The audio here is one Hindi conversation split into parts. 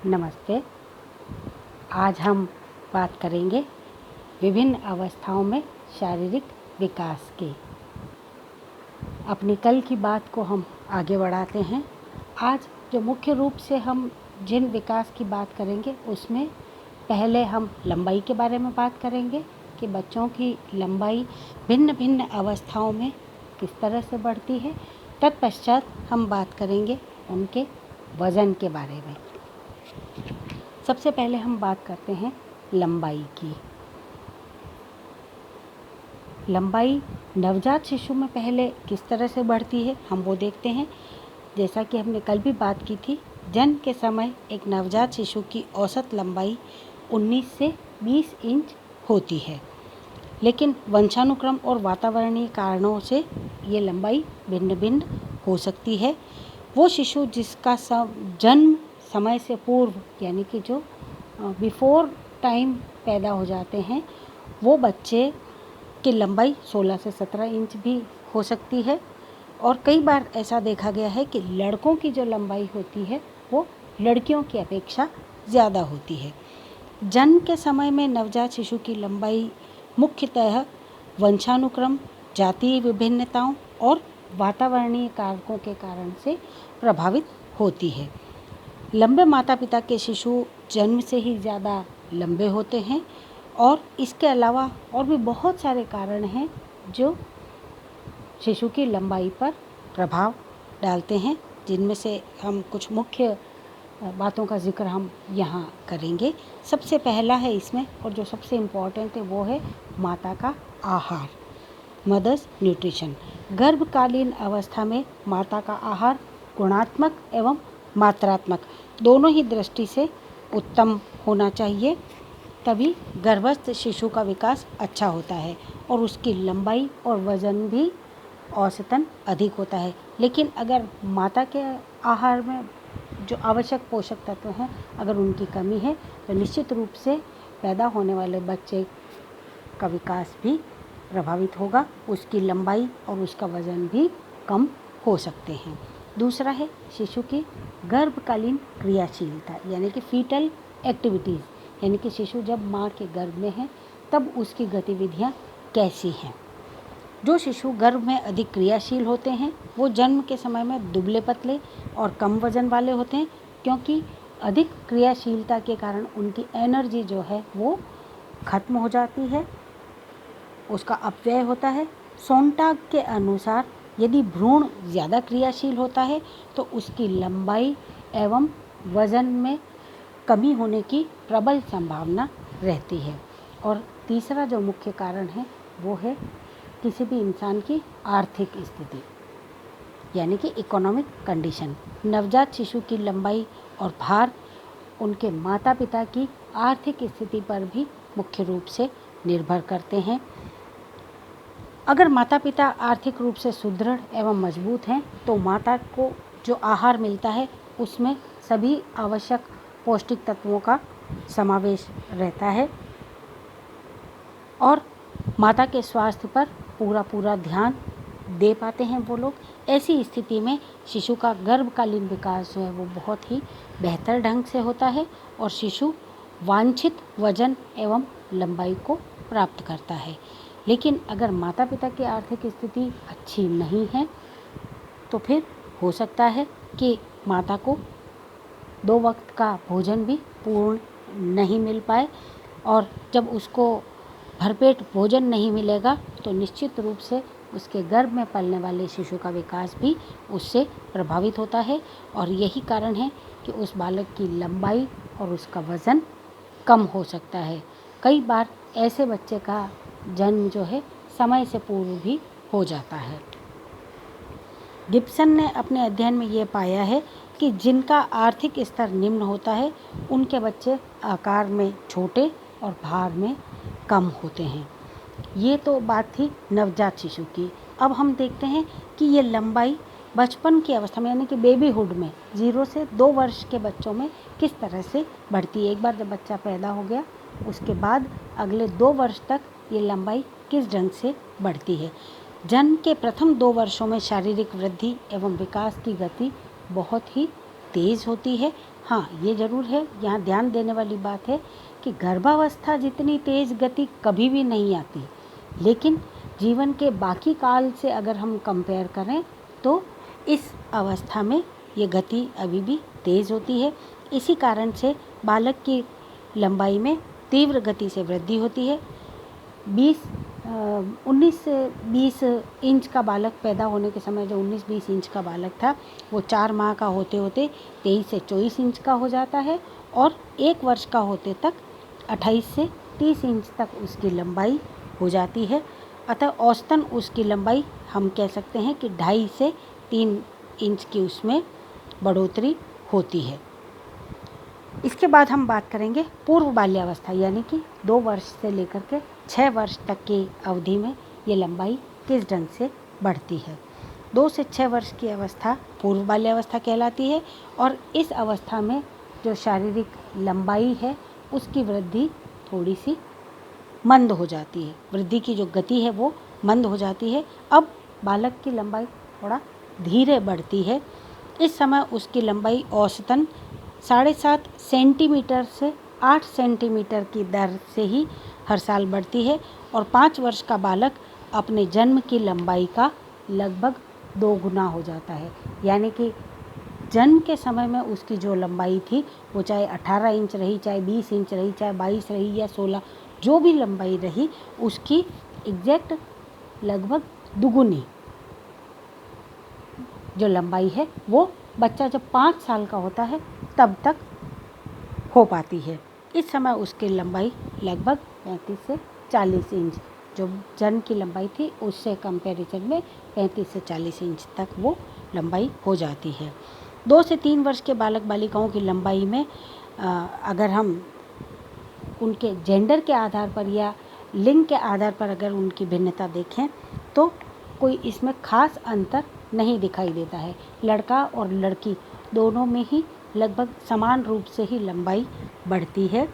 नमस्ते। आज हम बात करेंगे विभिन्न अवस्थाओं में शारीरिक विकास की। अपनी कल की बात को हम आगे बढ़ाते हैं। आज जो मुख्य रूप से हम जिन विकास की बात करेंगे उसमें पहले हम लंबाई के बारे में बात करेंगे कि बच्चों की लंबाई भिन्न भिन्न अवस्थाओं में किस तरह से बढ़ती है। तत्पश्चात हम बात करेंगे उनके वज़न के बारे में। सबसे पहले हम बात करते हैं लंबाई की। लंबाई नवजात शिशु में पहले किस तरह से बढ़ती है हम वो देखते हैं। जैसा कि हमने कल भी बात की थी, जन्म के समय एक नवजात शिशु की औसत लंबाई 19 से 20 इंच होती है, लेकिन वंशानुक्रम और वातावरणीय कारणों से ये लंबाई भिन्न भिन्न हो सकती है। वो शिशु जिसका जन्म समय से पूर्व यानी कि जो बिफोर टाइम पैदा हो जाते हैं, वो बच्चे की लंबाई 16 से 17 इंच भी हो सकती है। और कई बार ऐसा देखा गया है कि लड़कों की जो लंबाई होती है वो लड़कियों की अपेक्षा ज़्यादा होती है। जन्म के समय में नवजात शिशु की लंबाई मुख्यतः वंशानुक्रम, जातीय विभिन्नताओं और वातावरणीय कारकों के कारण से प्रभावित होती है। लंबे माता पिता के शिशु जन्म से ही ज़्यादा लंबे होते हैं और इसके अलावा और भी बहुत सारे कारण हैं जो शिशु की लंबाई पर प्रभाव डालते हैं, जिनमें से हम कुछ मुख्य बातों का जिक्र हम यहाँ करेंगे। सबसे पहला है इसमें और जो सबसे इम्पॉर्टेंट है वो है माता का आहार, मदर्स न्यूट्रिशन। गर्भकालीन अवस्था में माता का आहार गुणात्मक एवं मात्रात्मक दोनों ही दृष्टि से उत्तम होना चाहिए, तभी गर्भस्थ शिशु का विकास अच्छा होता है और उसकी लंबाई और वज़न भी औसतन अधिक होता है। लेकिन अगर माता के आहार में जो आवश्यक पोषक तत्व हैं अगर उनकी कमी है तो निश्चित रूप से पैदा होने वाले बच्चे का विकास भी प्रभावित होगा, उसकी लंबाई और उसका वज़न भी कम हो सकते हैं। दूसरा है शिशु की गर्भकालीन क्रियाशीलता यानी कि फीटल एक्टिविटीज़, यानी कि शिशु जब माँ के गर्भ में है तब उसकी गतिविधियाँ कैसी हैं। जो शिशु गर्भ में अधिक क्रियाशील होते हैं वो जन्म के समय में दुबले पतले और कम वज़न वाले होते हैं, क्योंकि अधिक क्रियाशीलता के कारण उनकी एनर्जी जो है वो खत्म हो जाती है, उसका अपव्यय होता है। सोनटाग के अनुसार यदि भ्रूण ज़्यादा क्रियाशील होता है तो उसकी लंबाई एवं वज़न में कमी होने की प्रबल संभावना रहती है। और तीसरा जो मुख्य कारण है वो है किसी भी इंसान की आर्थिक स्थिति यानी कि इकोनॉमिक कंडीशन। नवजात शिशु की लंबाई और भार उनके माता पिता की आर्थिक स्थिति पर भी मुख्य रूप से निर्भर करते हैं। अगर माता पिता आर्थिक रूप से सुदृढ़ एवं मजबूत हैं तो माता को जो आहार मिलता है उसमें सभी आवश्यक पौष्टिक तत्वों का समावेश रहता है और माता के स्वास्थ्य पर पूरा ध्यान दे पाते हैं वो लोग। ऐसी स्थिति में शिशु का गर्भकालीन विकास जो है वो बहुत ही बेहतर ढंग से होता है और शिशु वांछित वजन एवं लंबाई को प्राप्त करता है। लेकिन अगर माता पिता की आर्थिक स्थिति अच्छी नहीं है तो फिर हो सकता है कि माता को 2 वक्त का भोजन भी पूर्ण नहीं मिल पाए, और जब उसको भरपेट भोजन नहीं मिलेगा तो निश्चित रूप से उसके गर्भ में पलने वाले शिशु का विकास भी उससे प्रभावित होता है और यही कारण है कि उस बालक की लंबाई और उसका वज़न कम हो सकता है। कई बार ऐसे बच्चे का जन्म जो है समय से पूर्व भी हो जाता है। गिब्सन ने अपने अध्ययन में ये पाया है कि जिनका आर्थिक स्तर निम्न होता है उनके बच्चे आकार में छोटे और भार में कम होते हैं। ये तो बात थी नवजात शिशु की। अब हम देखते हैं कि ये लंबाई बचपन की अवस्था में यानी कि बेबीहुड में 0 से 2 वर्ष के बच्चों में किस तरह से बढ़ती है। एक बार जब बच्चा पैदा हो गया उसके बाद अगले 2 वर्ष तक ये लंबाई किस ढंग से बढ़ती है। जन्म के प्रथम 2 वर्षों में शारीरिक वृद्धि एवं विकास की गति बहुत ही तेज़ होती है। हाँ, ये ज़रूर है, यहाँ ध्यान देने वाली बात है कि गर्भावस्था जितनी तेज़ गति कभी भी नहीं आती, लेकिन जीवन के बाकी काल से अगर हम कंपेयर करें तो इस अवस्था में ये गति अभी भी तेज़ होती है। इसी कारण से बालक की लंबाई में तीव्र गति से वृद्धि होती है। 19 से 20 इंच का बालक पैदा होने के समय जो 19-20 इंच का बालक था, वो 4 माह का होते होते 23 से 24 इंच का हो जाता है और 1 वर्ष का होते तक 28 से 30 इंच तक उसकी लंबाई हो जाती है। अतः औसतन उसकी लंबाई हम कह सकते हैं कि 2.5 से 3 इंच की उसमें बढ़ोतरी होती है। इसके बाद हम बात करेंगे पूर्व बाल्यावस्था, यानी कि 2 वर्ष से लेकर के 6 वर्ष तक की अवधि में ये लंबाई किस ढंग से बढ़ती है। 2 से 6 वर्ष की अवस्था पूर्व बाल्यावस्था कहलाती है और इस अवस्था में जो शारीरिक लंबाई है उसकी वृद्धि थोड़ी सी मंद हो जाती है। वृद्धि की जो गति है वो मंद हो जाती है। अब बालक की लंबाई थोड़ा धीरे बढ़ती है। इस समय उसकी लंबाई औसतन 7.5 सेंटीमीटर से 8 सेंटीमीटर की दर से ही हर साल बढ़ती है और 5 वर्ष का बालक अपने जन्म की लंबाई का लगभग 2 गुना हो जाता है। यानी कि जन्म के समय में उसकी जो लंबाई थी वो चाहे 18 इंच रही, चाहे 20 इंच रही, चाहे 22 रही या 16, जो भी लंबाई रही उसकी एग्जैक्ट लगभग दुगुनी जो लंबाई है वो बच्चा जब 5 साल का होता है तब तक हो पाती है। इस समय उसकी लंबाई लगभग 35 से 40 इंच, जो जन्म की लंबाई थी उससे कंपैरिजन में 35 से 40 इंच तक वो लंबाई हो जाती है। 2 से 3 वर्ष के बालक बालिकाओं की लंबाई में अगर हम उनके जेंडर के आधार पर या लिंग के आधार पर अगर उनकी भिन्नता देखें तो कोई इसमें खास अंतर नहीं दिखाई देता है। लड़का और लड़की दोनों में ही लगभग समान रूप से ही लंबाई बढ़ती है।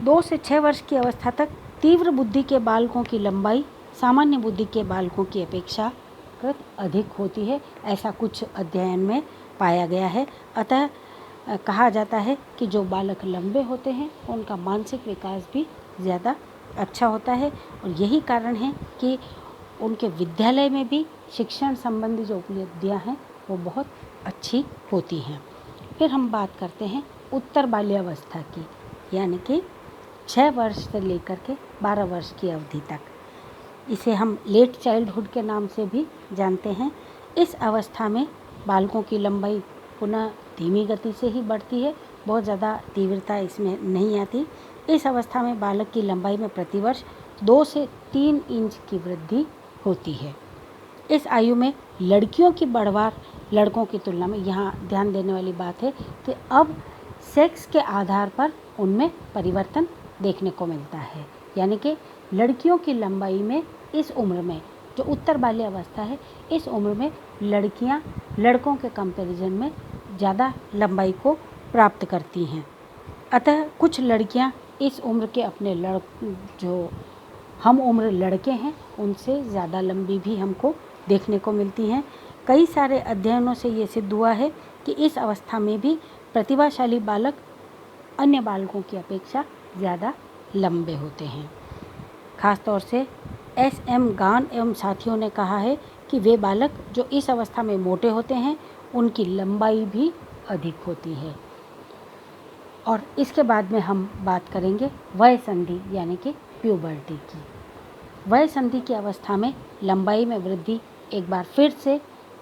2 से 6 वर्ष की अवस्था तक तीव्र बुद्धि के बालकों की लंबाई सामान्य बुद्धि के बालकों की अपेक्षाकृत अधिक होती है, ऐसा कुछ अध्ययन में पाया गया है। अतः कहा जाता है कि जो बालक लंबे होते हैं उनका मानसिक विकास भी ज़्यादा अच्छा होता है और यही कारण है कि उनके विद्यालय में भी शिक्षण संबंधी जो उपलब्धियाँ हैं वो बहुत अच्छी होती हैं। फिर हम बात करते हैं उत्तर बाल्यावस्था की, यानी कि 6 वर्ष से लेकर के 12 वर्ष की अवधि तक। इसे हम लेट चाइल्डहुड के नाम से भी जानते हैं। इस अवस्था में बालकों की लंबाई पुनः धीमी गति से ही बढ़ती है, बहुत ज़्यादा तीव्रता इसमें नहीं आती। इस अवस्था में बालक की लंबाई में प्रतिवर्ष 2 से 3 इंच की वृद्धि होती है। इस आयु में लड़कियों की बढ़वार लड़कों की तुलना में, यहाँ ध्यान देने वाली बात है कि अब सेक्स के आधार पर उनमें परिवर्तन देखने को मिलता है। यानी कि लड़कियों की लंबाई में इस उम्र में जो उत्तर बाल्यावस्था है, इस उम्र में लड़कियां लड़कों के कंपैरिजन में ज़्यादा लंबाई को प्राप्त करती हैं। अतः कुछ लड़कियां इस उम्र के अपने जो हम उम्र लड़के हैं उनसे ज़्यादा लंबी भी हमको देखने को मिलती हैं। कई सारे अध्ययनों से ये सिद्ध हुआ है कि इस अवस्था में भी प्रतिभाशाली बालक अन्य बालकों की अपेक्षा ज़्यादा लंबे होते हैं। खासतौर से SM गान एवं साथियों ने कहा है कि वे बालक जो इस अवस्था में मोटे होते हैं उनकी लंबाई भी अधिक होती है। और इसके बाद में हम बात करेंगे वय संधि यानी कि प्यूबर्टी की। वय संधि की अवस्था में लंबाई में वृद्धि एक बार फिर से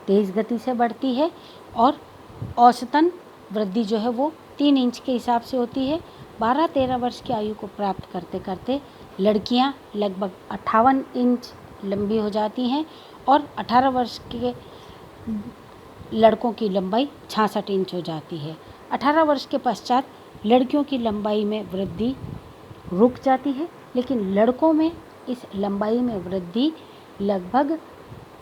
तेज़ गति से बढ़ती है और औसतन वृद्धि जो है वो 3 इंच के हिसाब से होती है। 12-13 वर्ष की आयु को प्राप्त करते करते लड़कियां लगभग 58 इंच लंबी हो जाती हैं और 18 वर्ष के लड़कों की लंबाई 66 इंच हो जाती है। 18 वर्ष के पश्चात लड़कियों की लंबाई में वृद्धि रुक जाती है, लेकिन लड़कों में इस लंबाई में वृद्धि लगभग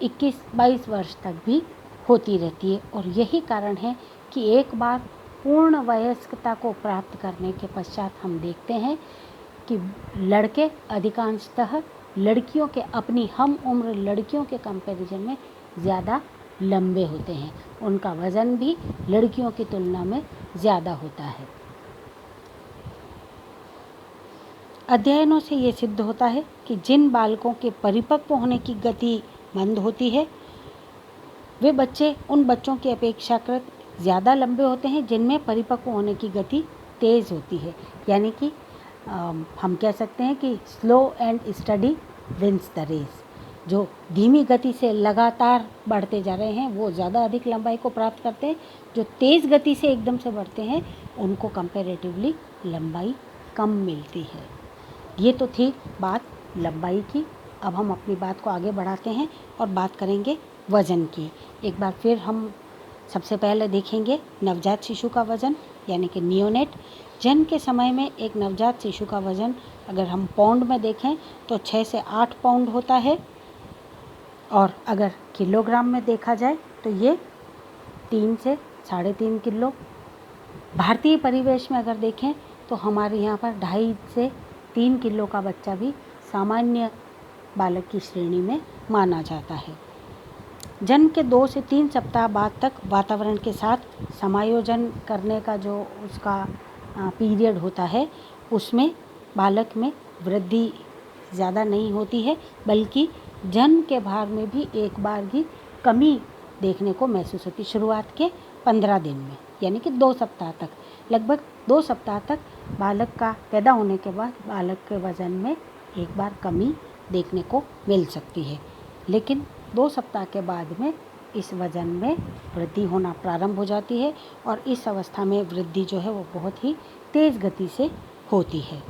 21-22 वर्ष तक भी होती रहती है। और यही कारण है कि एक बार पूर्ण वयस्कता को प्राप्त करने के पश्चात हम देखते हैं कि लड़के अधिकांशतः लड़कियों के अपनी हम उम्र लड़कियों के कंपैरिजन में ज़्यादा लंबे होते हैं, उनका वज़न भी लड़कियों की तुलना में ज़्यादा होता है। अध्ययनों से ये सिद्ध होता है कि जिन बालकों के परिपक्व होने की गति मंद होती है, वे बच्चे उन बच्चों की अपेक्षाकृत ज़्यादा लंबे होते हैं जिनमें परिपक्व होने की गति तेज़ होती है। यानी कि हम कह सकते हैं कि slow and steady wins the race. जो धीमी गति से लगातार बढ़ते जा रहे हैं वो ज़्यादा अधिक लंबाई को प्राप्त करते हैं, जो तेज़ गति से एकदम से बढ़ते हैं उनको कंपैरेटिवली लंबाई कम मिलती है। ये तो थी बात लंबाई की। अब हम अपनी बात को आगे बढ़ाते हैं और बात करेंगे वज़न की। एक बार फिर हम सबसे पहले देखेंगे नवजात शिशु का वज़न, यानी कि नियोनेट। जन्म के समय में एक नवजात शिशु का वज़न अगर हम पाउंड में देखें तो 6 से 8 पाउंड होता है, और अगर किलोग्राम में देखा जाए तो ये 3 से 3.5 किलो। भारतीय परिवेश में अगर देखें तो हमारे यहाँ पर 2.5 से 3 किलो का बच्चा भी सामान्य बालक की श्रेणी में माना जाता है। जन्म के 2 से 3 सप्ताह बाद तक वातावरण के साथ समायोजन करने का जो उसका पीरियड होता है, उसमें बालक में वृद्धि ज़्यादा नहीं होती है, बल्कि जन्म के भार में भी एक बार की कमी देखने को महसूस होती है। शुरुआत के 15 दिन में, यानी कि 2 सप्ताह तक, लगभग 2 सप्ताह तक बालक का पैदा होने के बाद बालक के वज़न में एक बार कमी देखने को मिल सकती है, लेकिन 2 सप्ताह के बाद में इस वज़न में वृद्धि होना प्रारंभ हो जाती है, और इस अवस्था में वृद्धि जो है वो बहुत ही तेज़ गति से होती है।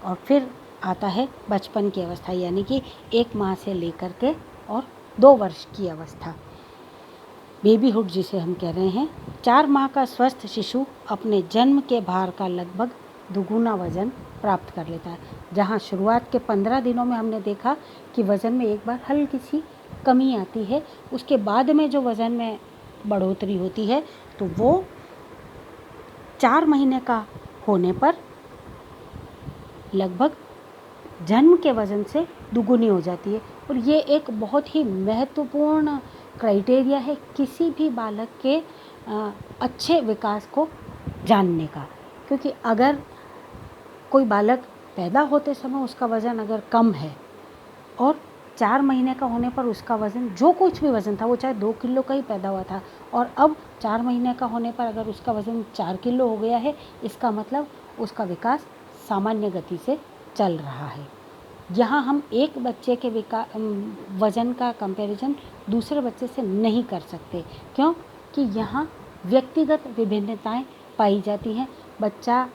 और फिर आता है बचपन की अवस्था, यानी कि 1 माह से लेकर के और 2 वर्ष की अवस्था, बेबीहुड जिसे हम कह रहे हैं। 4 माह का स्वस्थ शिशु अपने जन्म के भार का लगभग दुगुना वज़न प्राप्त कर लेता है। जहाँ शुरुआत के 15 दिनों में हमने देखा कि वज़न में एक बार हल्की सी कमी आती है, उसके बाद में जो वज़न में बढ़ोतरी होती है तो वो 4 महीने का होने पर लगभग जन्म के वज़न से दुगुनी हो जाती है। और ये एक बहुत ही महत्वपूर्ण क्राइटेरिया है किसी भी बालक के अच्छे विकास को जानने का, क्योंकि अगर कोई बालक पैदा होते समय उसका वज़न अगर कम है और 4 महीने का होने पर उसका वज़न, जो कुछ भी वज़न था, वो चाहे 2 किलो का ही पैदा हुआ था, और अब 4 महीने का होने पर अगर उसका वज़न 4 किलो हो गया है, इसका मतलब उसका विकास सामान्य गति से चल रहा है। यहाँ हम एक बच्चे के वज़न का कंपैरिजन दूसरे बच्चे से नहीं कर सकते, क्योंकि यहाँ व्यक्तिगत विभिन्नताएं पाई जाती हैं। बच्चा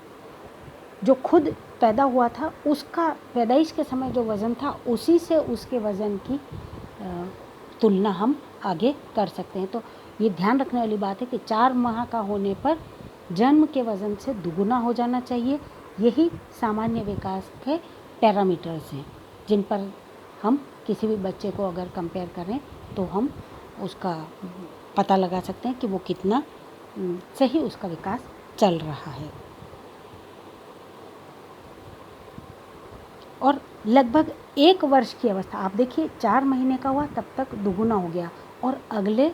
जो खुद पैदा हुआ था, उसका पैदाइश के समय जो वज़न था, उसी से उसके वज़न की तुलना हम आगे कर सकते हैं। तो ये ध्यान रखने वाली बात है कि 4 माह का होने पर जन्म के वज़न से दुगुना हो जाना चाहिए। यही सामान्य विकास के पैरामीटर्स हैं जिन पर हम किसी भी बच्चे को अगर कंपेयर करें तो हम उसका पता लगा सकते हैं कि वो कितना सही उसका विकास चल रहा है। और लगभग 1 वर्ष की अवस्था, आप देखिए 4 महीने का हुआ तब तक दुगुना हो गया, और अगले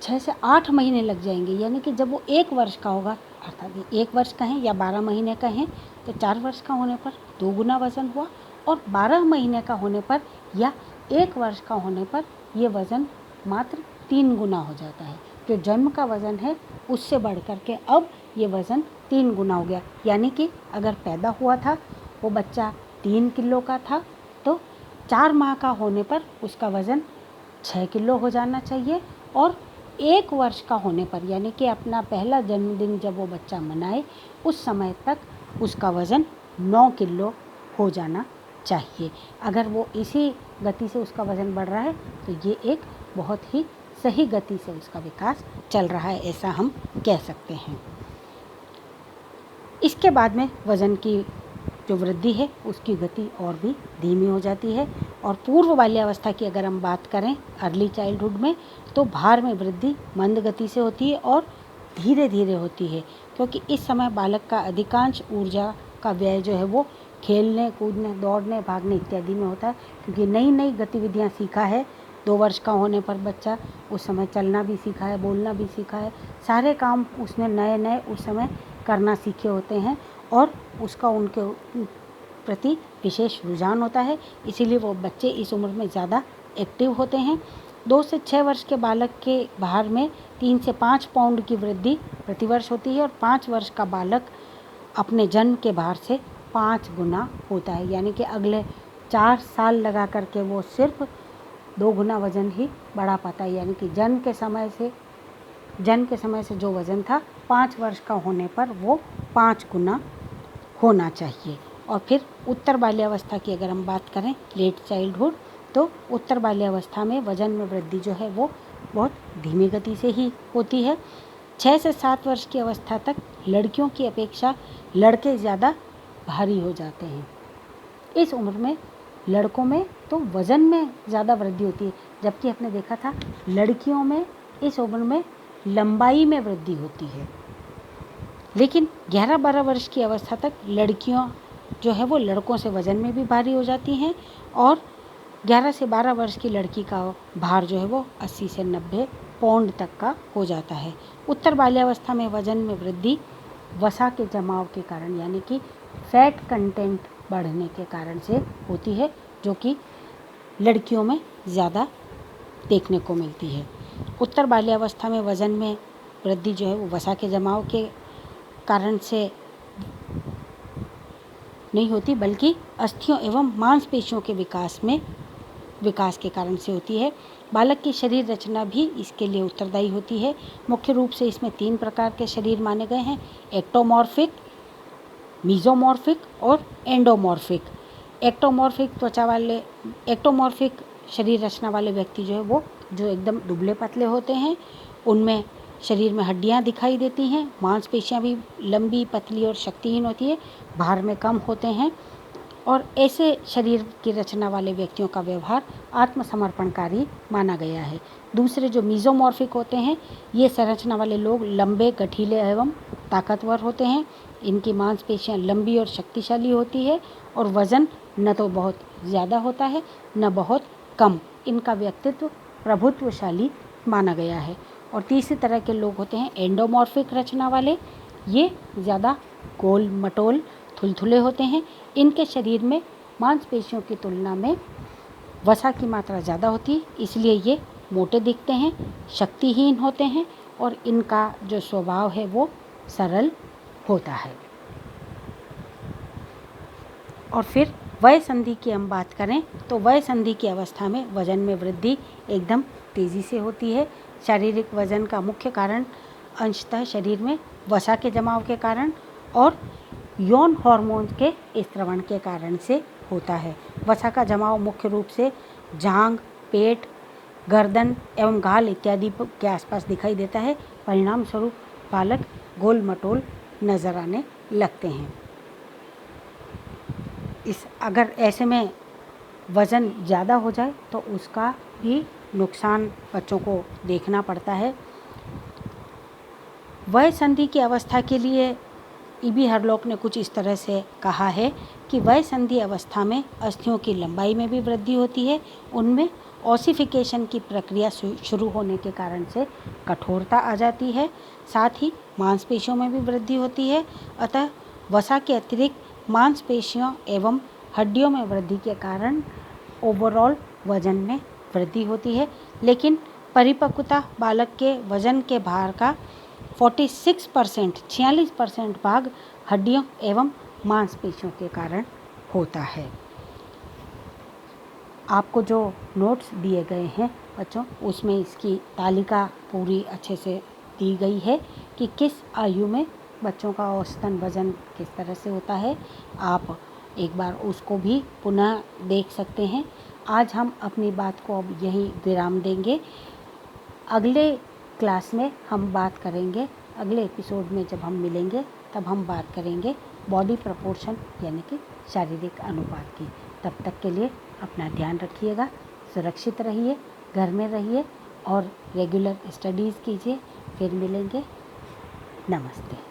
6 से 8 महीने लग जाएंगे, यानी कि जब वो 1 वर्ष का होगा, अर्थात 1 वर्ष का है या 12 महीने का है, तो 4 वर्ष का होने पर 2 गुना वज़न हुआ, और 12 महीने का होने पर या 1 वर्ष का होने पर ये वज़न मात्र 3 गुना हो जाता है। जो जन्म का वज़न है उससे बढ़ कर के अब ये वज़न 3 गुना हो गया, यानी कि अगर पैदा हुआ था वो बच्चा 3 किलो का था, तो 4 माह का होने पर उसका वज़न 6 किलो हो जाना चाहिए, और 1 वर्ष का होने पर, यानी कि अपना पहला जन्मदिन जब वो बच्चा मनाए उस समय तक उसका वज़न 9 किलो हो जाना चाहिए। अगर वो इसी गति से उसका वज़न बढ़ रहा है तो ये एक बहुत ही सही गति से उसका विकास चल रहा है, ऐसा हम कह सकते हैं। इसके बाद में वज़न की जो वृद्धि है उसकी गति और भी धीमी हो जाती है, और पूर्व बाल्यावस्था की अगर हम बात करें अर्ली चाइल्डहुड में, तो भार में वृद्धि मंद गति से होती है और धीरे धीरे होती है, क्योंकि इस समय बालक का अधिकांश ऊर्जा का व्यय जो है वो खेलने कूदने, दौड़ने, भागने इत्यादि में होता है, क्योंकि नई नई गतिविधियाँ सीखा है, 2 वर्ष का होने पर बच्चा उस समय चलना भी सीखा है, बोलना भी सीखा है, सारे काम उसने नए नए उस समय करना सीखे होते हैं और उसका उनके प्रति विशेष रुझान होता है, इसीलिए वो बच्चे इस उम्र में ज़्यादा एक्टिव होते हैं। 2 से 6 वर्ष के बालक के भार में 3 से 5 पाउंड की वृद्धि प्रतिवर्ष होती है और 5 वर्ष का बालक अपने जन्म के भार से 5 गुना होता है, यानी कि अगले 4 साल लगा करके वो सिर्फ 2 गुना वज़न ही बढ़ा पाता है, यानी कि जन्म के समय से जो वज़न था 5 वर्ष का होने पर वो 5 गुना होना चाहिए। और फिर उत्तर बाल्यावस्था की अगर हम बात करें, लेट चाइल्डहुड, तो उत्तर बाल्यावस्था में वज़न में वृद्धि जो है वो बहुत धीमी गति से ही होती है। 6 से 7 वर्ष की अवस्था तक लड़कियों की अपेक्षा लड़के ज़्यादा भारी हो जाते हैं। इस उम्र में लड़कों में तो वज़न में ज़्यादा वृद्धि होती है, जबकि आपने देखा था लड़कियों में इस उम्र में लंबाई में वृद्धि होती है। लेकिन 11-12 वर्ष की अवस्था तक लड़कियों जो है वो लड़कों से वज़न में भी भारी हो जाती हैं और 11 से 12 वर्ष की लड़की का भार जो है वो 80 से 90 पाउंड तक का हो जाता है। उत्तर बाल्यावस्था में वज़न में वृद्धि वसा के जमाव के कारण, यानी कि फैट कंटेंट बढ़ने के कारण से होती है, जो कि लड़कियों में ज़्यादा देखने को मिलती है। उत्तर बाल्यावस्था में वज़न में वृद्धि जो है वो वसा के जमाव के कारण से नहीं होती, बल्कि अस्थियों एवं मांसपेशियों के विकास के कारण से होती है। बालक की शरीर रचना भी इसके लिए उत्तरदायी होती है। मुख्य रूप से इसमें 3 प्रकार के शरीर माने गए हैं: एक्टोमॉर्फिक, मीजोमॉर्फिक और एंडोमॉर्फिक। एक्टोमॉर्फिक शरीर रचना वाले व्यक्ति जो है वो जो एकदम दुबले पतले होते हैं, उनमें शरीर में हड्डियां दिखाई देती हैं, मांसपेशियां भी लंबी, पतली और शक्तिहीन होती है, भार में कम होते हैं और ऐसे शरीर की रचना वाले व्यक्तियों का व्यवहार आत्मसमर्पणकारी माना गया है। दूसरे जो मीजोमॉर्फिक होते हैं, ये संरचना वाले लोग लंबे, गठीले एवं ताकतवर होते हैं। इनकी मांसपेशियां लंबी और शक्तिशाली होती है और वज़न न तो बहुत ज़्यादा होता है न बहुत कम। इनका व्यक्तित्व प्रभुत्वशाली माना गया है। और तीसरी तरह के लोग होते हैं एंडोमॉर्फिक रचना वाले। ये ज़्यादा गोल मटोल थुलथुले होते हैं। इनके शरीर में मांसपेशियों की तुलना में वसा की मात्रा ज़्यादा होती है, इसलिए ये मोटे दिखते हैं, शक्तिहीन होते हैं और इनका जो स्वभाव है वो सरल होता है। और फिर वय संधि की हम बात करें तो वय संधि की अवस्था में वज़न में वृद्धि एकदम तेज़ी से होती है। शारीरिक वज़न का मुख्य कारण अंशतः शरीर में वसा के जमाव के कारण और यौन हार्मोन के स्त्रवण के कारण से होता है। वसा का जमाव मुख्य रूप से जांघ, पेट, गर्दन एवं गाल इत्यादि के आसपास दिखाई देता है। परिणाम स्वरूप बालक गोल मटोल नज़र आने लगते हैं। अगर ऐसे में वज़न ज़्यादा हो जाए तो उसका भी नुकसान बच्चों को देखना पड़ता है। वय संधि की अवस्था के लिए ई.बी. हरलॉक ने कुछ इस तरह से कहा है कि वय संधि अवस्था में अस्थियों की लंबाई में भी वृद्धि होती है। उनमें ऑसिफिकेशन की प्रक्रिया शुरू होने के कारण से कठोरता आ जाती है, साथ ही मांसपेशियों में भी वृद्धि होती है। अतः वसा के अतिरिक्त मांसपेशियों एवं हड्डियों में वृद्धि के कारण ओवरऑल वज़न में वृद्धि होती है। लेकिन परिपक्वता बालक के वज़न के भार का 46% भाग हड्डियों एवं मांसपेशियों के कारण होता है। आपको जो नोट्स दिए गए हैं बच्चों, उसमें इसकी तालिका पूरी अच्छे से दी गई है कि किस आयु में बच्चों का औसतन वज़न किस तरह से होता है। आप एक बार उसको भी पुनः देख सकते हैं। आज हम अपनी बात को अब यहीं विराम देंगे। अगले क्लास में हम बात करेंगे, अगले एपिसोड में जब हम मिलेंगे तब हम बात करेंगे बॉडी प्रपोर्शन यानी कि शारीरिक अनुपात की। तब तक के लिए अपना ध्यान रखिएगा, सुरक्षित रहिए, घर में रहिए और रेगुलर स्टडीज़ कीजिए। फिर मिलेंगे। नमस्ते।